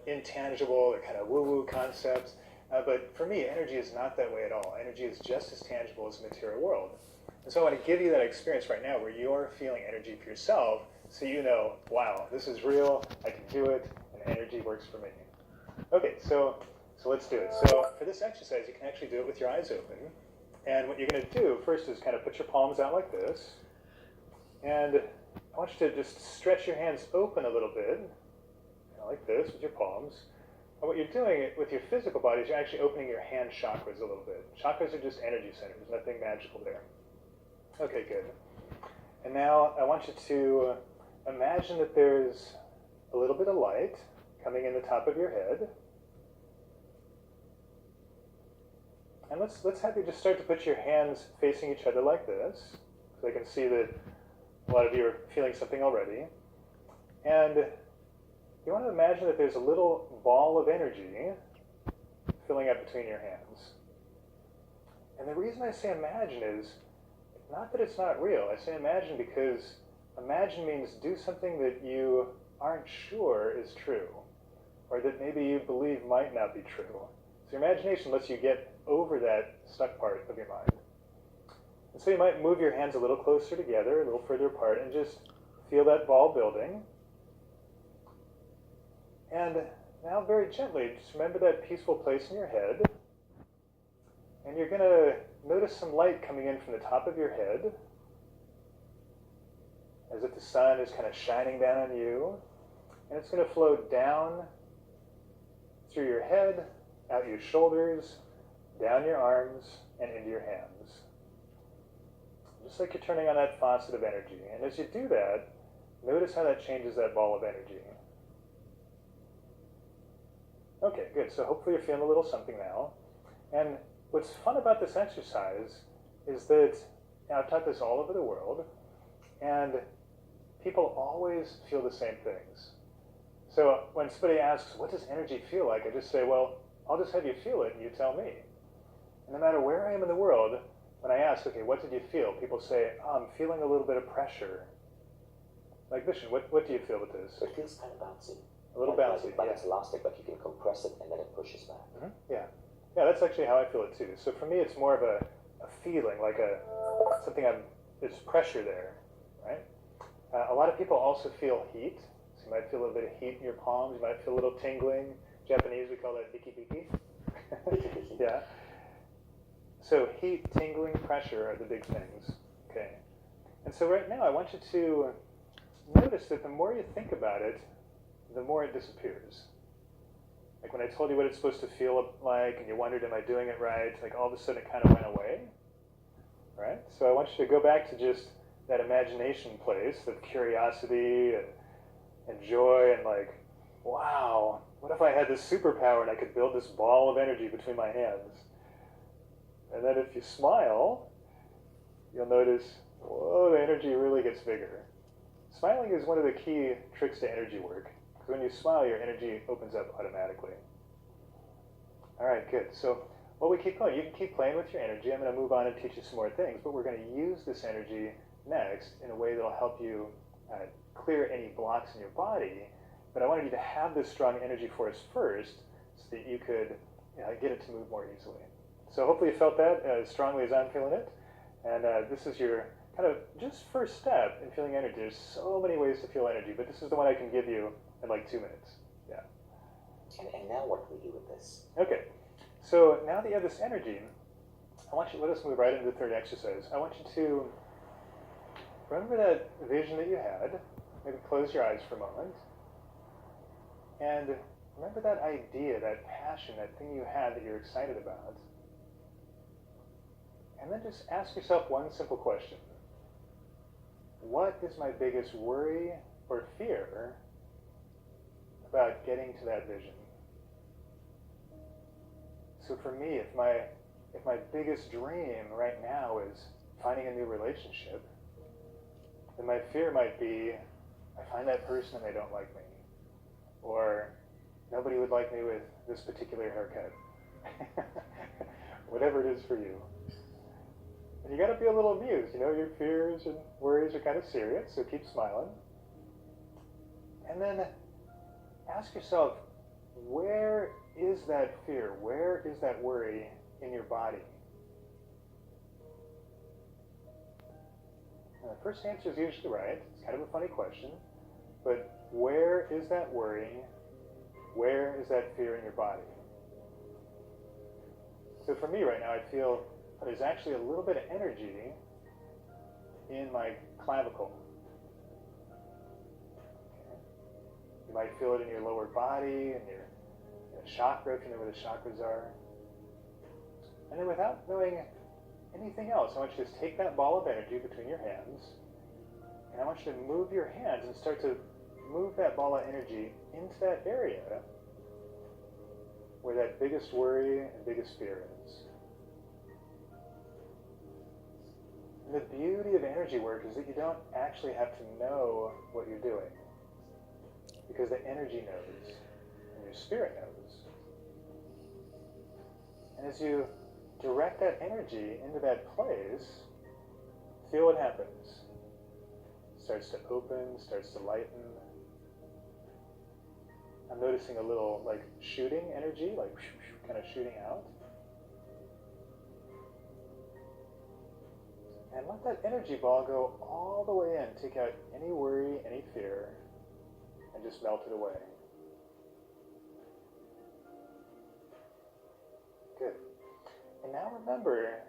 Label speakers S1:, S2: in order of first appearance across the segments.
S1: intangible, they're kind of woo-woo concepts. But for me, energy is not that way at all. Energy is just as tangible as the material world. And so I want to give you that experience right now where you're feeling energy for yourself, so you know, wow, this is real, I can do it, and energy works for me. Okay, so let's do it. So for this exercise, you can actually do it with your eyes open. And what you're going to do first is kind of put your palms out like this. And I want you to just stretch your hands open a little bit, like this with your palms. And what you're doing with your physical body is you're actually opening your hand chakras a little bit. Chakras are just energy centers, nothing magical there. Okay, good. And now I want you to imagine that there's a little bit of light coming in the top of your head. And let's have you just start to put your hands facing each other like this, so I can see that a lot of you are feeling something already. And you want to imagine that there's a little ball of energy filling up between your hands. And the reason I say imagine is not that it's not real. I say imagine because imagine means do something that you aren't sure is true, or that maybe you believe might not be true. So your imagination lets you get over that stuck part of your mind. And so you might move your hands a little closer together, a little further apart, and just feel that ball building. And now very gently, just remember that peaceful place in your head. And you're going to notice some light coming in from the top of your head, as if the sun is kind of shining down on you. And it's going to flow down through your head, out your shoulders, down your arms, and into your hands. Just like you're turning on that faucet of energy. And as you do that, notice how that changes that ball of energy. Okay, good. So hopefully you're feeling a little something now. And what's fun about this exercise is that, I've taught this all over the world, and people always feel the same things. So when somebody asks, what does energy feel like? I just say, well, I'll just have you feel it and you tell me. And no matter where I am in the world, when I ask, okay, what did you feel? People say, oh, I'm feeling a little bit of pressure. Like Vishen, what do you feel with this?
S2: It feels kind of bouncy.
S1: A little bouncy,
S2: like
S1: yeah.
S2: It's elastic, but you can compress it and then it pushes back.
S1: Mm-hmm. Yeah, that's actually how I feel it too. So for me, it's more of a feeling, like there's pressure there, right? A lot of people also feel heat. So you might feel a little bit of heat in your palms. You might feel a little tingling. Japanese, we call that biki-biki. Yeah. So heat, tingling, pressure are the big things. Okay. And so right now, I want you to notice that the more you think about it, the more it disappears. Like when I told you what it's supposed to feel like, and you wondered, am I doing it right? Like all of a sudden it kind of went away. Right? So I want you to go back to just that imagination place of curiosity and joy and like, wow, what if I had this superpower and I could build this ball of energy between my hands? And then if you smile, you'll notice, whoa, the energy really gets bigger. Smiling is one of the key tricks to energy work. Because when you smile, your energy opens up automatically. All right, good. So while we keep going, you can keep playing with your energy. I'm going to move on and teach you some more things, but we're going to use this energy next in a way that will help you clear any blocks in your body. But I wanted you to have this strong energy force first so that you could get it to move more easily. So hopefully you felt that as strongly as I'm feeling it. And this is your kind of just first step in feeling energy. There's so many ways to feel energy, but this is the one I can give you in like 2 minutes. Yeah.
S2: And now what do we do with this?
S1: Okay. So now that you have this energy, let us move right into the third exercise. I want you to remember that vision that you had. Maybe close your eyes for a moment. And remember that idea, that passion, that thing you had that you're excited about. And then just ask yourself one simple question. What is my biggest worry or fear about getting to that vision? So for me, if my biggest dream right now is finding a new relationship, then my fear might be, I find that person and they don't like me. Or nobody would like me with this particular haircut. Whatever it is for you. And you got to be a little amused. Your fears and worries are kind of serious, so keep smiling. And then ask yourself, where is that fear? Where is that worry in your body? Now, the first answer is usually right. It's kind of a funny question. But where is that worry? Where is that fear in your body? So for me right now, I feel there's actually a little bit of energy in my clavicle. Okay. You might feel it in your lower body and your chakra, if you know where the chakras are. And then without knowing anything else, I want you to just take that ball of energy between your hands, and I want you to move your hands and start to move that ball of energy into that area where that biggest worry and biggest fear is. And the beauty of energy work is that you don't actually have to know what you're doing, because the energy knows and your spirit knows. And as you direct that energy into that place, feel what happens. It starts to open, starts to lighten. I'm noticing a little like shooting energy, like kind of shooting out. And let that energy ball go all the way in. Take out any worry, any fear, and just melt it away. Good. And now remember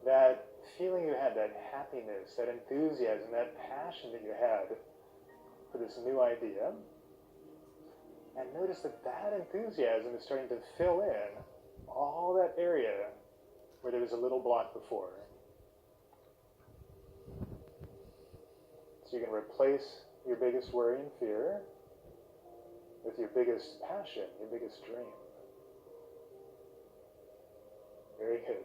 S1: that feeling you had, that happiness, that enthusiasm, that passion that you had for this new idea. And notice that that enthusiasm is starting to fill in all that area where there was a little block before. So you can replace your biggest worry and fear with your biggest passion, your biggest dream. Very good.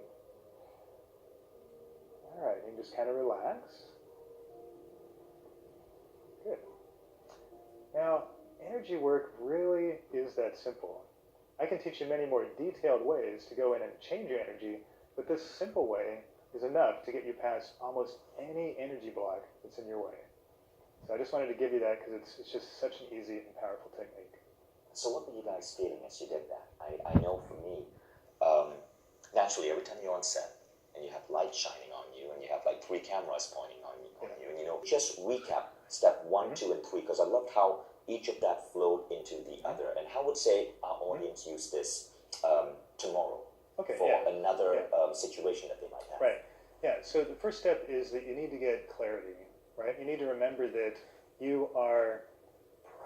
S1: All right, you can just kind of relax. Good. Now, energy work really is that simple. I can teach you many more detailed ways to go in and change your energy, but this simple way is enough to get you past almost any energy block that's in your way. So I just wanted to give you that because it's just such an easy and powerful technique.
S2: So what were you guys feeling as you did that? I know for me, naturally every time you're on set and you have light shining on you and you have like 3 cameras pointing on you, and just recap step 1, 2, and 3, because I loved how each of that flowed into the other. And how would say our audience use this tomorrow for another situation that they might have?
S1: Right. Yeah. So the first step is that you need to get clarity. Right? You need to remember that you are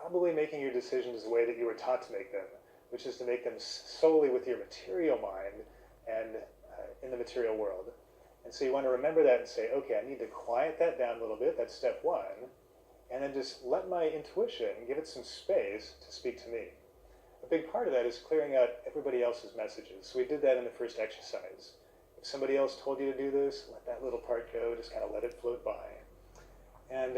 S1: probably making your decisions the way that you were taught to make them, which is to make them solely with your material mind and in the material world. And so you want to remember that and say, okay, I need to quiet that down a little bit. That's step 1. And then just let my intuition give it some space to speak to me. A big part of that is clearing out everybody else's messages. So we did that in the first exercise. If somebody else told you to do this, let that little part go. Just kind of let it float by. And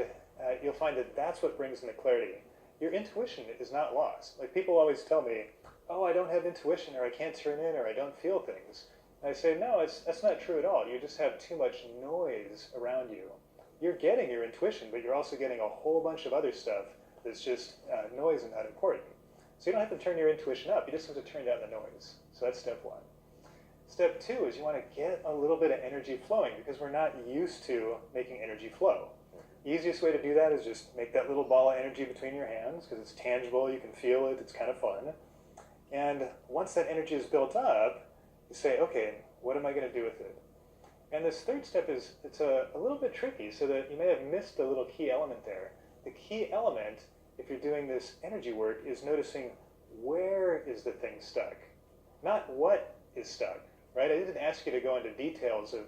S1: you'll find that that's what brings in the clarity. Your intuition is not lost. Like people always tell me, oh, I don't have intuition, or I can't turn in, or I don't feel things. And I say, no, that's not true at all. You just have too much noise around you. You're getting your intuition, but you're also getting a whole bunch of other stuff that's just noise and not important. So you don't have to turn your intuition up. You just have to turn down the noise. So that's step 1. Step 2 is you want to get a little bit of energy flowing, because we're not used to making energy flow. The easiest way to do that is just make that little ball of energy between your hands, because it's tangible, you can feel it, it's kind of fun. And once that energy is built up, you say, okay, what am I going to do with it? And this third step is, it's a little bit tricky, so that you may have missed a little key element there. The key element, if you're doing this energy work, is noticing where is the thing stuck, not what is stuck, right? I didn't ask you to go into details of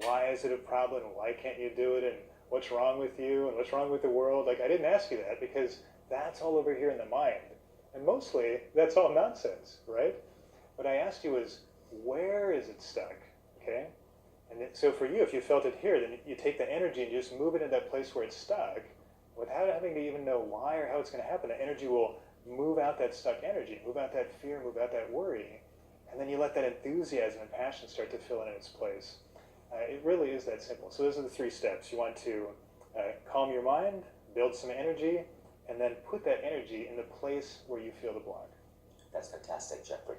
S1: why is it a problem, why can't you do it, and what's wrong with you, and what's wrong with the world. Like, I didn't ask you that, because that's all over here in the mind. And mostly, that's all nonsense, right? What I asked you was, where is it stuck, okay? And so for you, if you felt it here, then you take the energy and you just move it in that place where it's stuck, without having to even know why or how it's going to happen. The energy will move out that stuck energy, move out that fear, move out that worry, and then you let that enthusiasm and passion start to fill in its place. It really is that simple. So those are the 3 steps. You want to calm your mind, build some energy, and then put that energy in the place where you feel the block.
S2: That's fantastic, Jeffrey.